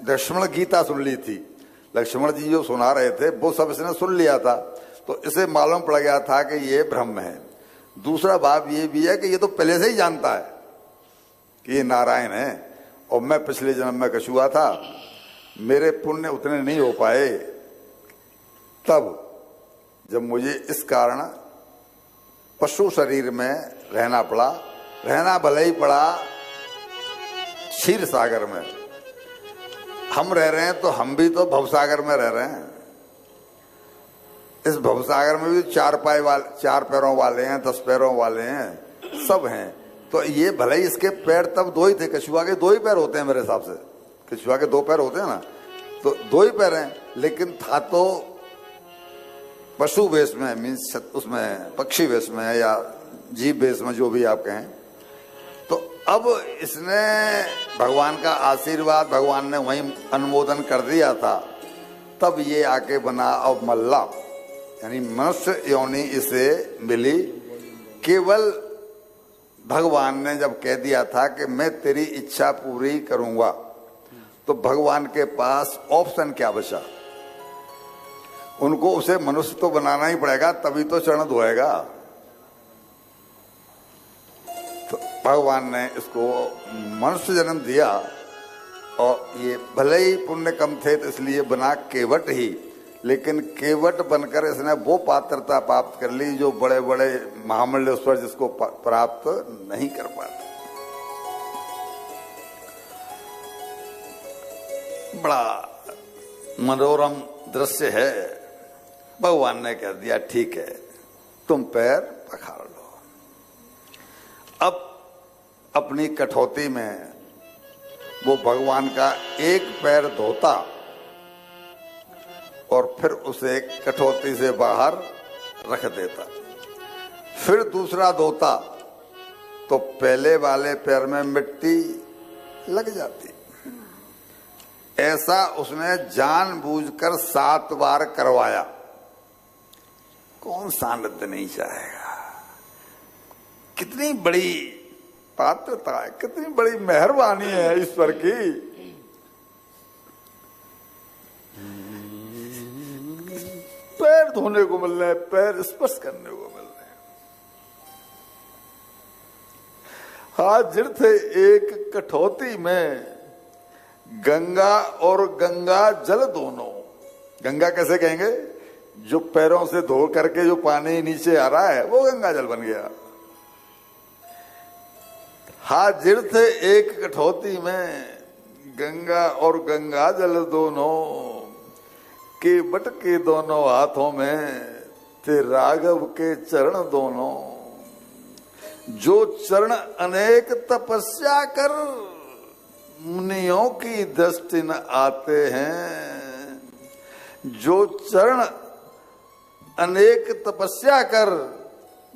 लक्ष्मण गीता सुन ली थी, लक्ष्मण जी जो सुना रहे थे वो सब इसने सुन लिया था, तो इसे मालूम पड़ गया था कि ये ब्रह्म है। दूसरा भाव ये भी है कि ये तो पहले से ही जानता है कि ये नारायण है, और मैं पिछले जन्म में कछुआ था, मेरे पुण्य उतने नहीं हो पाए, तब जब मुझे इस कारण पशु शरीर में रहना पड़ा, रहना भले ही पड़ा क्षीर सागर में, हम रह रहे हैं तो हम भी तो भवसागर में रह रहे हैं। इस भवसागर में भी चार पैरों वाले हैं, 10 पैरों वाले हैं, सब हैं। तो ये भले ही इसके पैर तब 2 ही थे, कछुआ के 2 ही पैर होते हैं मेरे हिसाब से, कछुआ के 2 पैर होते हैं ना, तो 2 ही पैर हैं, लेकिन था तो पशु वेश में, मीन्स उसमें पक्षी वेश में या जीव वेश में, जो भी आप कहें। तो अब इसने भगवान का आशीर्वाद, भगवान ने वहीं अनुमोदन कर दिया था, तब ये आके बना अब मल्ला, यानी मनुष्य योनि इसे मिली। केवल भगवान ने जब कह दिया था कि मैं तेरी इच्छा पूरी करूंगा, तो भगवान के पास ऑप्शन क्या बचा? उनको उसे मनुष्य तो बनाना ही पड़ेगा, तभी तो चरण धोएगा। तो भगवान ने इसको मनुष्य जन्म दिया, और ये भले ही पुण्य कम थे तो इसलिए बना केवट ही, लेकिन केवट बनकर इसने वो पात्रता प्राप्त कर ली जो बड़े बड़े महामंडलेश्वर जिसको प्राप्त नहीं कर पाते। बड़ा मनोरम दृश्य है। भगवान ने कह दिया ठीक है, तुम पैर पखाड़ लो। अब अपनी कठौती में वो भगवान का एक पैर धोता और फिर उसे कठौती से बाहर रख देता, फिर दूसरा धोता तो पहले वाले पैर में मिट्टी लग जाती। ऐसा उसने जानबूझकर 7 बार करवाया। कौन सानिध्य नहीं चाहेगा? कितनी बड़ी पात्रता है, कितनी बड़ी मेहरबानी है ईश्वर की। पैर धोने को मिल रहे हैं, पैर स्पर्श करने को मिल रहे हैं। हाजिर थे एक कठौती में गंगा और गंगा जल दोनों। गंगा कैसे कहेंगे? जो पैरों से धो करके जो पानी नीचे आ रहा है वो गंगा जल बन गया। हाजिर थे एक कठौती में गंगा और गंगा जल दोनों, के बट के दोनों हाथों में थे राघव के चरण दोनों। जो चरण अनेक तपस्या कर मुनियों की दृष्टि न आते हैं। जो चरण अनेक तपस्या कर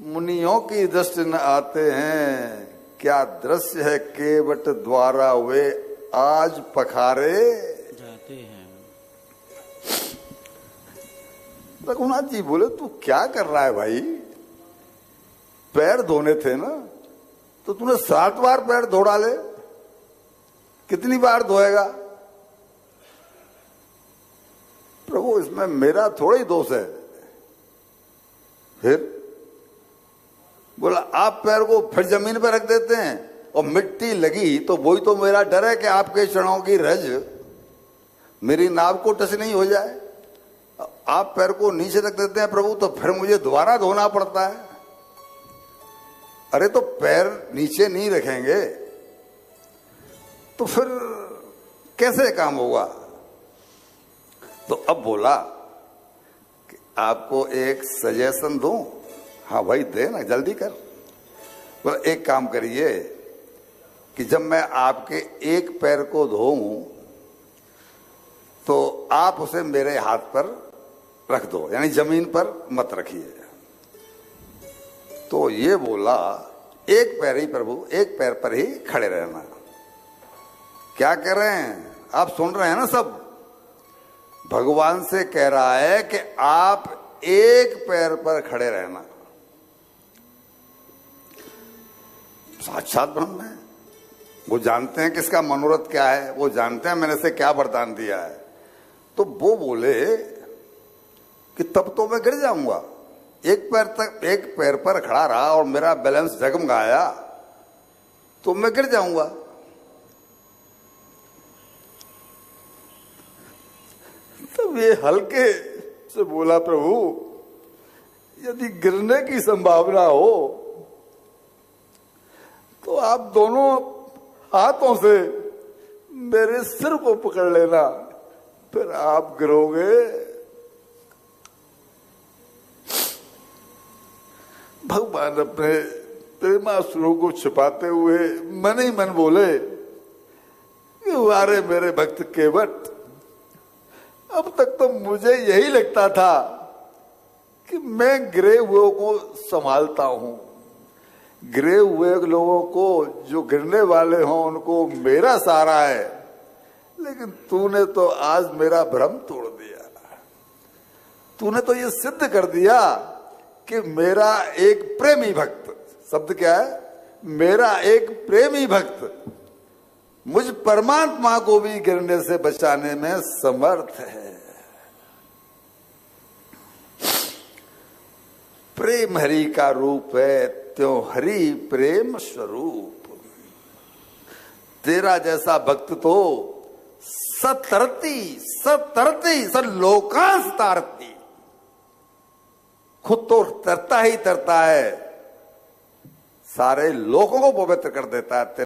मुनियों की दृष्टि न आते हैं। क्या दृश्य है केवट द्वारा वे आज पखारे जाते हैं। रघुनाथ जी बोले तू क्या कर रहा है भाई? पैर धोने थे ना, तो तूने 7 बार पैर धो डाले, कितनी बार धोएगा? प्रभु इसमें मेरा थोड़ा ही दोष है। फिर बोला आप पैर को फिर जमीन पर रख देते हैं और मिट्टी लगी तो वही तो मेरा डर है कि आपके चरणों की रज मेरी नाव को टच नहीं हो जाए। आप पैर को नीचे रख देते हैं प्रभु, तो फिर मुझे दोबारा धोना पड़ता है। अरे तो पैर नीचे नहीं रखेंगे तो फिर कैसे काम होगा? तो अब बोला कि आपको एक सजेशन दूं। हाँ भाई दे ना, जल्दी कर। बोला एक काम करिए कि जब मैं आपके एक पैर को धोऊं तो आप उसे मेरे हाथ पर रख दो, यानी जमीन पर मत रखिए। तो ये बोला एक पैर ही प्रभु, एक पैर पर ही खड़े रहना। क्या कह रहे हैं आप? सुन रहे हैं ना सब? भगवान से कह रहा है कि आप एक पैर पर खड़े रहना। साक्षात ब्रह्म है, वो जानते हैं किसका मनोरथ क्या है, वो जानते हैं मैंने से क्या वरदान दिया है। तो वो बोले कि तब तो मैं गिर जाऊंगा, एक पैर पर खड़ा रहा और मेरा बैलेंस जगमगाया तो मैं गिर जाऊंगा। तब ये हल्के से बोला, प्रभु यदि गिरने की संभावना हो तो आप दोनों हाथों से मेरे सिर को पकड़ लेना, फिर आप गिरोगे। भगवान अपने प्रेमासुरों को छिपाते हुए मन ही मन बोले कि वारे मेरे भक्त केवट, अब तक तो मुझे यही लगता था कि मैं गिरे हुए को संभालता हूं, गिरे हुए लोगों को, जो गिरने वाले हों उनको मेरा सहारा है, लेकिन तूने तो आज मेरा भ्रम तोड़ दिया। तूने तो ये सिद्ध कर दिया कि मेरा एक प्रेमी भक्त, शब्द क्या है, मेरा एक प्रेमी भक्त मुझ परमात्मा को भी गिरने से बचाने में समर्थ है। प्रेम हरि का रूप है, त्यों हरि प्रेम स्वरूप। तेरा जैसा भक्त तो सतरती लोकांश तारती, खुद तो तरता ही तरता है, सारे लोगों को पवित्र कर देता है।